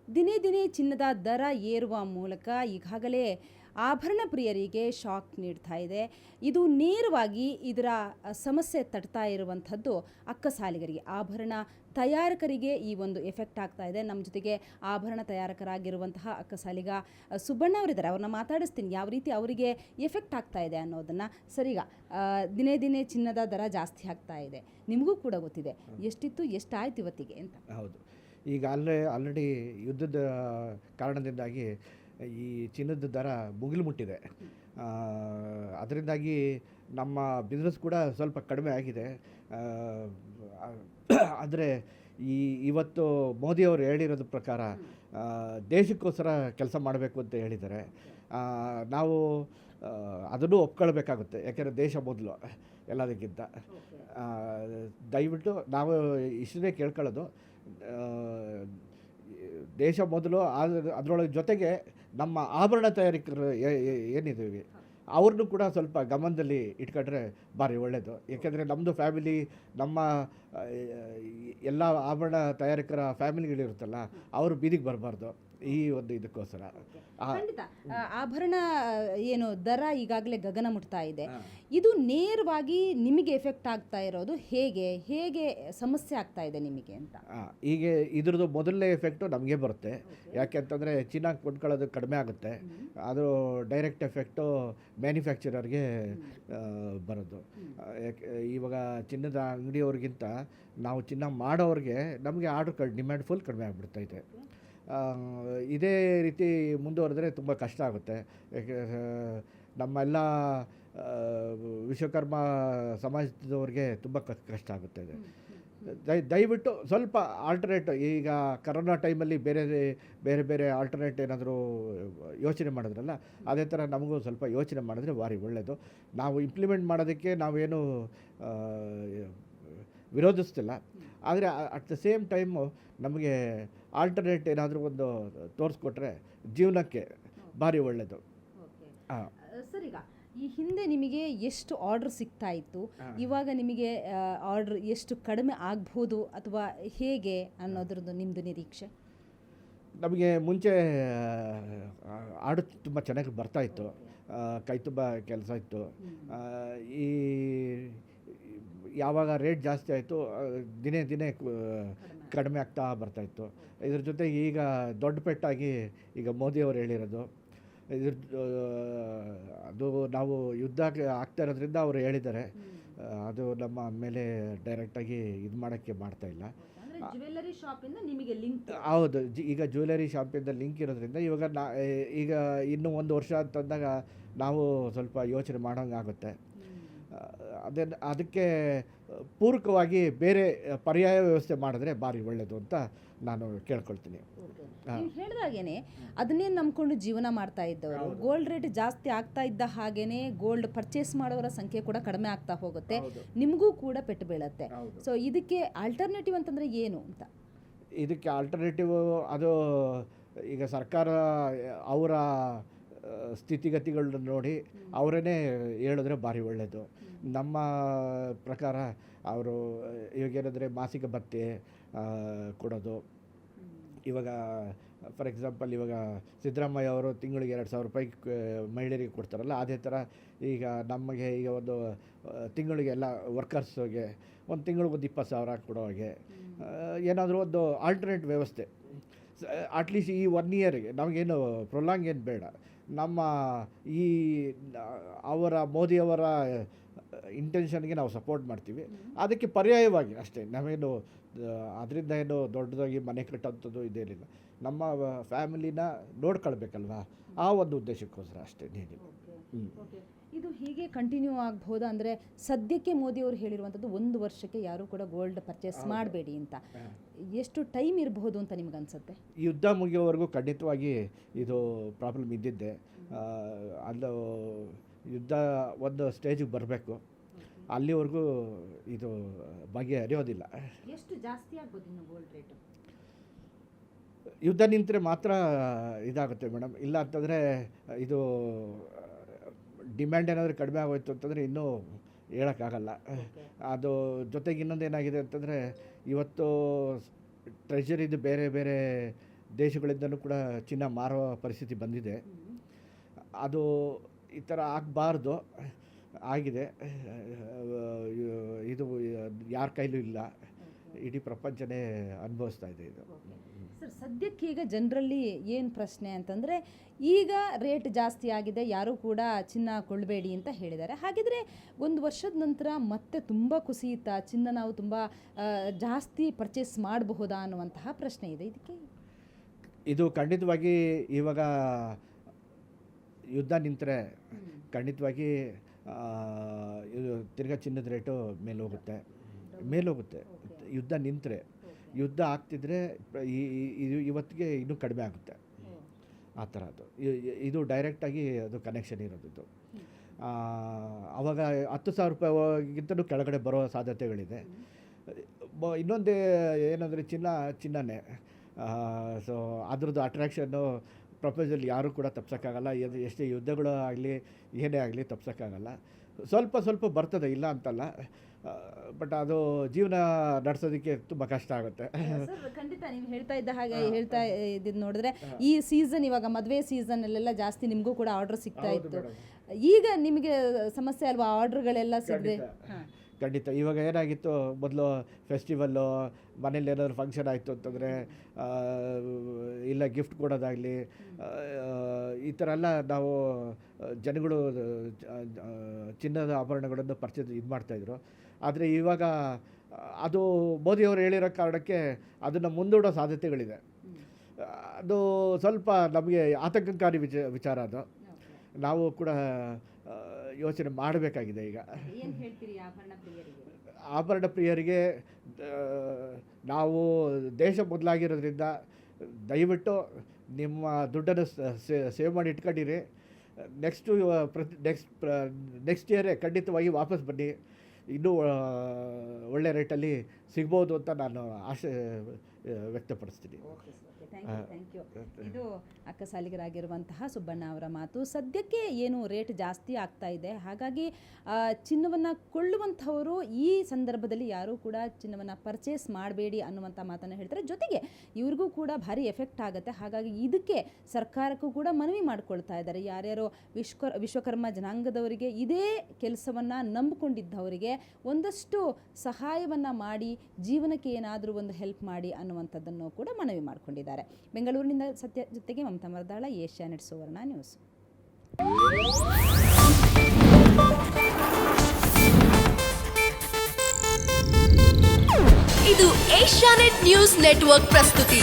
ದಿನೇ ದಿನೇ ಚಿನ್ನದ ದರ ಏರುವ ಮೂಲಕ ಈಗಾಗಲೇ ಆಭರಣ ಪ್ರಿಯರಿಗೆ ಶಾಕ್ ನೀಡ್ತಾ ಇದೆ. ಇದು ನೇರವಾಗಿ ಇದರ ಸಮಸ್ಯೆ ತಟ್ತಾ ಇರುವಂಥದ್ದು ಅಕ್ಕಸಾಲಿಗರಿಗೆ, ಆಭರಣ ತಯಾರಕರಿಗೆ ಈ ಒಂದು ಎಫೆಕ್ಟ್ ಆಗ್ತಾ ಇದೆ. ನಮ್ಮ ಜೊತೆಗೆ ಆಭರಣ ತಯಾರಕರಾಗಿರುವಂತಹ ಅಕ್ಕಸಾಲಿಗ ಸುಬ್ಬಣ್ಣ ಅವರಿದ್ದಾರೆ, ಅವ್ರನ್ನ ಮಾತಾಡಿಸ್ತೀನಿ ಯಾವ ರೀತಿ ಅವರಿಗೆ ಎಫೆಕ್ಟ್ ಆಗ್ತಾ ಇದೆ ಅನ್ನೋದನ್ನು. ಸರಿಗ ದಿನೇ ದಿನೇ ಚಿನ್ನದ ದರ ಜಾಸ್ತಿ ಆಗ್ತಾ ಇದೆ, ನಿಮಗೂ ಕೂಡ ಗೊತ್ತಿದೆ. ಎಷ್ಟಿತ್ತು ಎಷ್ಟಾಯ್ತು ಇವತ್ತಿಗೆ ಅಂತ? ಹೌದು, ಈಗ ಆಲ್ರೆಡಿ ಯುದ್ಧದ ಕಾರಣದಿಂದಾಗಿ ಈ ಚಿನ್ನದ ದರ ಮುಗಿಲು ಮುಟ್ಟಿದೆ. ಅದರಿಂದಾಗಿ ನಮ್ಮ ಬಿಸ್ನೆಸ್ ಕೂಡ ಸ್ವಲ್ಪ ಕಡಿಮೆ ಆಗಿದೆ. ಆದರೆ ಇವತ್ತು ಮೋದಿಯವರು ಹೇಳಿರೋದ್ರ ಪ್ರಕಾರ ದೇಶಕ್ಕೋಸ್ಕರ ಕೆಲಸ ಮಾಡಬೇಕು ಅಂತ ಹೇಳಿದ್ದಾರೆ. ನಾವು ಅದನ್ನು ಒಪ್ಕೊಳ್ಬೇಕಾಗುತ್ತೆ, ಯಾಕೆಂದರೆ ದೇಶ ಮೊದಲು ಎಲ್ಲದಕ್ಕಿಂತ. ದಯವಿಟ್ಟು ನಾವು ಇಷ್ಟೇ ಕೇಳ್ಕೊಳ್ಳೋದು, ದೇಶ ಮೊದಲು, ಅದರೊಳಗೆ ಜೊತೆಗೆ ನಮ್ಮ ಆಭರಣ ತಯಾರಕರು ಏನಿದ್ದೀವಿ ಅವ್ರನ್ನೂ ಕೂಡ ಸ್ವಲ್ಪ ಗಮನದಲ್ಲಿ ಇಟ್ಕೊಂಡ್ರೆ ಭಾರಿ ಒಳ್ಳೆಯದು. ಏಕೆಂದರೆ ನಮ್ಮದು ಫ್ಯಾಮಿಲಿ, ನಮ್ಮ ಎಲ್ಲ ಆಭರಣ ತಯಾರಕರ ಫ್ಯಾಮಿಲಿಗಳಿರುತ್ತಲ್ಲ, ಅವರು ಬೀದಿಗೆ ಬರಬಾರ್ದು ಈ ಒಂದು ಇದಕ್ಕೋಸ್ಕರ. ಖಂಡಿತ ಆಭರಣ ಏನು ದರ ಈಗಾಗಲೇ ಗಗನ ಮುಟ್ತಾ ಇದೆ, ಇದು ನೇರವಾಗಿ ನಿಮಗೆ ಎಫೆಕ್ಟ್ ಆಗ್ತಾ ಇರೋದು ಹೇಗೆ ಹೇಗೆ ಸಮಸ್ಯೆ ಆಗ್ತಾ ಇದೆ ನಿಮಗೆ ಅಂತ? ಹೀಗೆ ಇದ್ರದ್ದು ಮೊದಲನೇ ಎಫೆಕ್ಟು ನಮಗೆ ಬರುತ್ತೆ. ಯಾಕೆಂತಂದರೆ ಚಿನ್ನ ಕೊಂಡ್ಕೊಳ್ಳೋದು ಕಡಿಮೆ ಆಗುತ್ತೆ, ಅದು ಡೈರೆಕ್ಟ್ ಎಫೆಕ್ಟು ಮ್ಯಾನುಫ್ಯಾಕ್ಚರರ್ಗೆ ಬರೋದು. ಇವಾಗ ಚಿನ್ನದ ಅಂಗಡಿಯವ್ರಿಗಿಂತ ನಾವು ಚಿನ್ನ ಮಾಡೋರಿಗೆ ನಮಗೆ ಆರ್ಡ್ರ್ ಡಿಮ್ಯಾಂಡ್ ಫುಲ್ ಕಡಿಮೆ ಆಗಿಬಿಡ್ತೈತೆ. ಇದೇ ರೀತಿ ಮುಂದುವರೆದ್ರೆ ತುಂಬ ಕಷ್ಟ ಆಗುತ್ತೆ. ನಮ್ಮೆಲ್ಲ ವಿಶ್ವಕರ್ಮ ಸಮಾಜದವ್ರಿಗೆ ತುಂಬ ಕಷ್ಟ ಆಗುತ್ತೆ. ದಯವಿಟ್ಟು ಸ್ವಲ್ಪ ಆಲ್ಟರ್ನೇಟ್, ಈಗ ಕರೋನಾ ಟೈಮಲ್ಲಿ ಬೇರೆ ಬೇರೆ ಆಲ್ಟರ್ನೇಟ್ ಏನಾದರೂ ಯೋಚನೆ ಮಾಡಿದ್ರಲ್ಲ, ಅದೇ ಥರ ನಮಗೂ ಸ್ವಲ್ಪ ಯೋಚನೆ ಮಾಡಿದ್ರೆ ಭಾರಿ ಒಳ್ಳೆಯದು. ನಾವು ಇಂಪ್ಲಿಮೆಂಟ್ ಮಾಡೋದಕ್ಕೆ ನಾವೇನು ವಿರೋಧಿಸ್ತಿಲ್ಲ, ಆದರೆ ಅಟ್ ದ ಸೇಮ್ ಟೈಮು ನಮಗೆ ಆಲ್ಟರ್ನೇಟ್ ಏನಾದರೂ ಒಂದು ತೋರಿಸ್ಕೊಟ್ರೆ ಜೀವನಕ್ಕೆ ಭಾರಿ ಒಳ್ಳೆಯದು. ಸರ್, ಈಗ ಈ ಹಿಂದೆ ನಿಮಗೆ ಎಷ್ಟು ಆರ್ಡ್ರ್ ಸಿಗ್ತಾ ಇತ್ತು, ಇವಾಗ ನಿಮಗೆ ಆರ್ಡ್ರ್ ಎಷ್ಟು ಕಡಿಮೆ ಆಗ್ಬೋದು ಅಥವಾ ಹೇಗೆ ಅನ್ನೋದ್ರದ್ದು ನಿಮ್ಮದು ನಿರೀಕ್ಷೆ? ನಮಗೆ ಮುಂಚೆ ಆರ್ಡ್ರ್ ತುಂಬ ಚೆನ್ನಾಗಿ ಬರ್ತಾಯಿತ್ತು, ಕೈ ತುಂಬ ಕೆಲಸ ಇತ್ತು. ಈ ಯಾವಾಗ ರೇಟ್ ಜಾಸ್ತಿ ಆಯಿತು ದಿನೇ ದಿನೇ ಕಡಿಮೆ ಆಗ್ತಾ ಬರ್ತಾಯಿತ್ತು. ಇದ್ರ ಜೊತೆಗೆ ಈಗ ದೊಡ್ಡ ಪೆಟ್ಟಾಗಿ ಈಗ ಮೋದಿಯವರು ಹೇಳಿರೋದು, ಅದು ನಾವು ಯುದ್ಧ ಆಗ್ತಾ ಇರೋದ್ರಿಂದ ಅವರು ಹೇಳಿದ್ದಾರೆ, ಅದು ನಮ್ಮ ಮೇಲೆ ಡೈರೆಕ್ಟಾಗಿ ಇದು ಮಾಡೋಕ್ಕೆ ಮಾಡ್ತಾಯಿಲ್ಲ. ಜ್ಯುವೆಲ್ಲರಿ ಶಾಪಿಂದ ನಿಮಗೆ ಲಿಂಕ್? ಹೌದು, ಈಗ ಜ್ಯುವೆಲರಿ ಶಾಪಿಂದ ಲಿಂಕ್ ಇರೋದ್ರಿಂದ ಇವಾಗ ಈಗ ಇನ್ನೂ 1 ವರ್ಷ ಅಂತಂದಾಗ ನಾವು ಸ್ವಲ್ಪ ಯೋಚನೆ ಮಾಡೋಂಗಾಗುತ್ತೆ. ಅದಕ್ಕೆ ಪೂರಕವಾಗಿ ಬೇರೆ ಪರ್ಯಾಯ ವ್ಯವಸ್ಥೆ ಮಾಡಿದ್ರೆ ಭಾರಿ ಒಳ್ಳೆಯದು ಅಂತ ನಾನು ಕೇಳ್ಕೊಳ್ತೀನಿ. ನೀವು ಹೇಳಿದಾಗೇನೆ ಅದನ್ನೇ ನಂಬ್ಕೊಂಡು ಜೀವನ ಮಾಡ್ತಾ ಇದ್ದವರು, ಗೋಲ್ಡ್ ರೇಟ್ ಜಾಸ್ತಿ ಆಗ್ತಾ ಇದ್ದ ಹಾಗೇನೆ ಗೋಲ್ಡ್ ಪರ್ಚೇಸ್ ಮಾಡೋರ ಸಂಖ್ಯೆ ಕೂಡ ಕಡಿಮೆ ಆಗ್ತಾ ಹೋಗುತ್ತೆ, ನಿಮಗೂ ಕೂಡ ಪೆಟ್ಟು ಬೀಳುತ್ತೆ. ಸೊ ಇದಕ್ಕೆ ಆಲ್ಟರ್ನೇಟಿವ್ ಅಂತಂದರೆ ಏನು ಅಂತ? ಇದಕ್ಕೆ ಆಲ್ಟರ್ನೇಟಿವ್ ಅದು ಈಗ ಸರ್ಕಾರ ಅವರ ಸ್ಥಿತಿಗತಿಗಳನ್ನ ನೋಡಿ ಅವರೇ ಹೇಳಿದ್ರೆ ಭಾರಿ ಒಳ್ಳೆಯದು. ನಮ್ಮ ಪ್ರಕಾರ ಅವರು ಇವಾಗೇನಾದರೆ ಮಾಸಿಕ ಭತ್ಯೆ ಕೊಡೋದು, ಇವಾಗ ಫಾರ್ ಎಕ್ಸಾಂಪಲ್ ಇವಾಗ ಸಿದ್ದರಾಮಯ್ಯ ಅವರು ತಿಂಗಳಿಗೆ 2,000 ರೂಪಾಯಿ ಮಹಿಳೆಯರಿಗೆ ಕೊಡ್ತಾರಲ್ಲ, ಅದೇ ಥರ ಈಗ ನಮಗೆ ಈಗ ಒಂದು ತಿಂಗಳಿಗೆ ಎಲ್ಲ ವರ್ಕರ್ಸ್ಗೆ ಒಂದು ತಿಂಗಳಿಗೆ ಒಂದು 20,000 ಕೊಡೋ ಹಾಗೆ ಏನಾದರೂ ಒಂದು ಆಲ್ಟರ್ನೇಟ್ ವ್ಯವಸ್ಥೆ. ಅಟ್ಲೀಸ್ಟ್ ಈ 1 ಇಯರ್ಗೆ ನಮಗೇನು ಪ್ರೊಲಾಂಗ್ ಏನು ಬೇಡ. ನಮ್ಮ ಈ ಅವರ ಮೋದಿಯವರ ಇಂಟೆನ್ಷನ್ಗೆ ನಾವು ಸಪೋರ್ಟ್ ಮಾಡ್ತೀವಿ, ಅದಕ್ಕೆ ಪರ್ಯಾಯವಾಗಿ ಅಷ್ಟೇ. ನಾವೇನು ಅದರಿಂದ ಏನು ದೊಡ್ಡದಾಗಿ ಮನೆ ಕಟ್ಟೋಂಥದ್ದು ಇದೇನಿಲ್ಲ, ನಮ್ಮ ಫ್ಯಾಮಿಲಿನ ನೋಡ್ಕೊಳ್ಬೇಕಲ್ವ, ಆ ಒಂದು ಉದ್ದೇಶಕ್ಕೋಸ್ಕರ ಅಷ್ಟೇ. ಇದು ಹೀಗೆ ಕಂಟಿನ್ಯೂ ಆಗ್ಬೋದಾ? ಅಂದರೆ ಸದ್ಯಕ್ಕೆ ಮೋದಿಯವರು ಹೇಳಿರುವಂಥದ್ದು 1 ವರ್ಷಕ್ಕೆ ಯಾರೂ ಕೂಡ ಗೋಲ್ಡ್ ಪರ್ಚೇಸ್ ಮಾಡಬೇಡಿ ಅಂತ. ಎಷ್ಟು ಟೈಮ್ ಇರಬಹುದು ಅಂತ ನಿಮ್ಗೆ ಅನಿಸುತ್ತೆ? ಯುದ್ಧ ಮುಗಿಯೋವರೆಗೂ ಖಂಡಿತವಾಗಿ ಇದು ಪ್ರಾಬ್ಲಮ್ ಇದ್ದಿದ್ದೆ. ಅದು ಯುದ್ಧ ಒಂದು ಸ್ಟೇಜಿಗೆ ಬರಬೇಕು, ಅಲ್ಲಿವರೆಗೂ ಇದು ಬಗೆಹರಿಯೋದಿಲ್ಲ. ಎಷ್ಟು ಜಾಸ್ತಿ ಆಗ್ಬೋದು ಇನ್ನು ಗೋಲ್ಡ್ ರೇಟು? ಯುದ್ಧ ನಿಂತರೆ ಮಾತ್ರ ಇದಾಗುತ್ತೆ ಮೇಡಮ್, ಇಲ್ಲ ಅಂತಂದರೆ ಇದು ಡಿಮ್ಯಾಂಡ್ ಏನಾದರೂ ಕಡಿಮೆ ಆಗೋಯ್ತು ಅಂತಂದರೆ ಇನ್ನೂ ಹೇಳೋಕ್ಕಾಗಲ್ಲ. ಅದು ಜೊತೆಗೆ ಇನ್ನೊಂದು ಏನಾಗಿದೆ ಅಂತಂದರೆ, ಇವತ್ತು ಟ್ರೆಷರಿದು ಬೇರೆ ಬೇರೆ ದೇಶಗಳಿಂದಲೂ ಕೂಡ ಚಿನ್ನ ಮಾರುವ ಪರಿಸ್ಥಿತಿ ಬಂದಿದೆ. ಅದು ಈ ಥರ ಆಗಬಾರ್ದು, ಆಗಿದೆ. ಇದು ಯಾರ ಕೈಲೂ ಇಲ್ಲ, ಇಡೀ ಪ್ರಪಂಚನೇ ಅನುಭವಿಸ್ತಾ ಇದೆ ಇದು. ಸರ್, ಸದ್ಯಕ್ಕೆ ಈಗ ಜನರಲ್ಲಿ ಏನು ಪ್ರಶ್ನೆ ಅಂತಂದರೆ, ಈಗ ರೇಟ್ ಜಾಸ್ತಿ ಆಗಿದೆ, ಯಾರೂ ಕೂಡ ಚಿನ್ನ ಕೊಳ್ಳಬೇಡಿ ಅಂತ ಹೇಳಿದ್ದಾರೆ. ಹಾಗಿದ್ರೆ ಒಂದು ವರ್ಷದ ನಂತರ ಮತ್ತೆ ತುಂಬ ಕುಸಿಯುತ್ತಾ, ಚಿನ್ನ ನಾವು ತುಂಬ ಜಾಸ್ತಿ ಪರ್ಚೇಸ್ ಮಾಡಬಹುದಾ ಅನ್ನುವಂತಹ ಪ್ರಶ್ನೆ ಇದೆ. ಇದಕ್ಕೆ ಇದು ಖಂಡಿತವಾಗಿ ಇವಾಗ ಯುದ್ಧ ನಿಂತರೆ ಖಂಡಿತವಾಗಿ ಇದು ತಿರ್ಗಾ ಚಿನ್ನದ ರೇಟು ಮೇಲೋಗುತ್ತೆ. ಯುದ್ಧ ನಿಂತರೆ, ಯುದ್ಧ ಆಗ್ತಿದ್ರೆ ಇವತ್ತಿಗೆ ಇನ್ನೂ ಕಡಿಮೆ ಆಗುತ್ತೆ. ಆ ಥರ ಅದು ಇದು ಡೈರೆಕ್ಟಾಗಿ ಅದು ಕನೆಕ್ಷನ್ ಇರೋದು. ಆವಾಗ 10,000 ರೂಪಾಯಿಗಿಂತಲೂ ಕೆಳಗಡೆ ಬರೋ ಸಾಧ್ಯತೆಗಳಿದೆ. ಇನ್ನೊಂದು ಏನಂದರೆ ಚಿನ್ನನೇ. ಸೊ ಅದ್ರದ್ದು ಅಟ್ರ್ಯಾಕ್ಷನ್ನು ಪ್ರಪಂಚದಲ್ಲಿ ಯಾರೂ ಕೂಡ ತಪ್ಸೋಕ್ಕಾಗಲ್ಲ. ಎಷ್ಟೇ ಯುದ್ಧಗಳು ಆಗಲಿ ಏನೇ ಆಗಲಿ ತಪ್ಸೋಕ್ಕಾಗಲ್ಲ. ಸ್ವಲ್ಪ ಬರ್ತದೆ, ಇಲ್ಲ ಅಂತಲ್ಲ, ಬಟ್ ಅದು ಜೀವನ ನಡೆಸೋದಕ್ಕೆ ತುಂಬ ಕಷ್ಟ ಆಗುತ್ತೆ. ಖಂಡಿತ ನೀವು ಹೇಳ್ತಾ ಇದ್ದಿದ್ದು ನೋಡಿದ್ರೆ, ಈ ಸೀಸನ್ ಇವಾಗ ಮದುವೆ ಸೀಸನಲ್ಲೆಲ್ಲ ಜಾಸ್ತಿ ನಿಮಗೂ ಕೂಡ ಆರ್ಡರ್ ಸಿಗ್ತಾ ಇತ್ತು. ಈಗ ನಿಮಗೆ ಸಮಸ್ಯೆ ಅಲ್ವಾ ಆರ್ಡರ್ಗಳೆಲ್ಲ ಸಿಗದೆ? ಖಂಡಿತ. ಇವಾಗ ಏನಾಗಿತ್ತು, ಮೊದಲು ಫೆಸ್ಟಿವಲ್ಲು, ಮನೇಲಿ ಏನಾದರೂ ಫಂಕ್ಷನ್ ಆಯಿತು ಅಂತಂದರೆ, ಇಲ್ಲ ಗಿಫ್ಟ್ ಕೊಡೋದಾಗಲಿ, ಈ ಥರ ಎಲ್ಲ ನಾವು ಜನಗಳು ಚಿನ್ನದ ಆಭರಣಗಳನ್ನು ಪರ್ಚೇಸ್ ಮಾಡ್ತಾಯಿದ್ರು. ಆದರೆ ಇವಾಗ ಅದು ಮೋದಿಯವರು ಹೇಳಿರೋ ಕಾರಣಕ್ಕೆ ಅದನ್ನು ಮುಂದೂಡೋ ಸಾಧ್ಯತೆಗಳಿದೆ. ಅದು ಸ್ವಲ್ಪ ನಮಗೆ ಆತಂಕಕಾರಿ ವಿಚಾರ. ಅದು ನಾವು ಕೂಡ ಯೋಚನೆ ಮಾಡಬೇಕಾಗಿದೆ. ಈಗ ಆಭರಣ ಪ್ರಿಯರಿಗೆ ನಾವು ಮೊದಲಾಗಿರೋದ್ರಿಂದ ದಯವಿಟ್ಟು ನಿಮ್ಮ ದುಡ್ಡನ್ನು ಸೇವ್ ಮಾಡಿ ಇಟ್ಕೊಂಡಿರಿ. ನೆಕ್ಸ್ಟ್ ಇಯರೇ ಖಂಡಿತವಾಗಿ ವಾಪಸ್ ಬನ್ನಿ. ಇನ್ನೂ ಒಳ್ಳೆ ರೇಟಲ್ಲಿ ಸಿಗ್ಬೋದು ಅಂತ ನಾನು ಆಶೆ ವ್ಯಕ್ತಪಡಿಸ್ತೀನಿ. Thank you. ಇದು ಅಕ್ಕಸಾಲಿಗರಾಗಿರುವಂತಹ ಸುಬ್ಬಣ್ಣ ಅವರ ಮಾತು. ಸದ್ಯಕ್ಕೆ ಏನು ರೇಟ್ ಜಾಸ್ತಿ ಆಗ್ತಾ ಇದೆ, ಹಾಗಾಗಿ ಚಿನ್ನವನ್ನು ಕೊಳ್ಳುವಂಥವರು ಈ ಸಂದರ್ಭದಲ್ಲಿ ಯಾರೂ ಕೂಡ ಚಿನ್ನವನ್ನು ಪರ್ಚೇಸ್ ಮಾಡಬೇಡಿ ಅನ್ನುವಂಥ ಮಾತನ್ನು ಹೇಳ್ತಾರೆ. ಜೊತೆಗೆ ಇವ್ರಿಗೂ ಕೂಡ ಭಾರಿ ಎಫೆಕ್ಟ್ ಆಗುತ್ತೆ. ಹಾಗಾಗಿ ಇದಕ್ಕೆ ಸರ್ಕಾರಕ್ಕೂ ಕೂಡ ಮನವಿ ಮಾಡಿಕೊಳ್ತಾ ಇದ್ದಾರೆ. ಯಾರ್ಯಾರೋ ವಿಶ್ವಕರ್ಮ ಜನಾಂಗದವರಿಗೆ, ಇದೇ ಕೆಲಸವನ್ನು ನಂಬಿಕೊಂಡಿದ್ದವರಿಗೆ ಒಂದಷ್ಟು ಸಹಾಯವನ್ನು ಮಾಡಿ ಜೀವನಕ್ಕೆ ಏನಾದರೂ ಒಂದು ಹೆಲ್ಪ್ ಮಾಡಿ ಅನ್ನುವಂಥದ್ದನ್ನು ಕೂಡ ಮನವಿ ಮಾಡಿಕೊಂಡಿದ್ದಾರೆ. ಬೆಂಗಳೂರಿನಿಂದ ಸತ್ಯ ಜೊತೆಗೆ ಮಮತಾ ಮರದಾಳ, ಏಷ್ಯಾನೆಟ್ ಸುವರ್ಣ ನ್ಯೂಸ್. ಇದು ಏಷ್ಯಾನೆಟ್ ನ್ಯೂಸ್ ನೆಟ್ವರ್ಕ್ ಪ್ರಸ್ತುತಿ.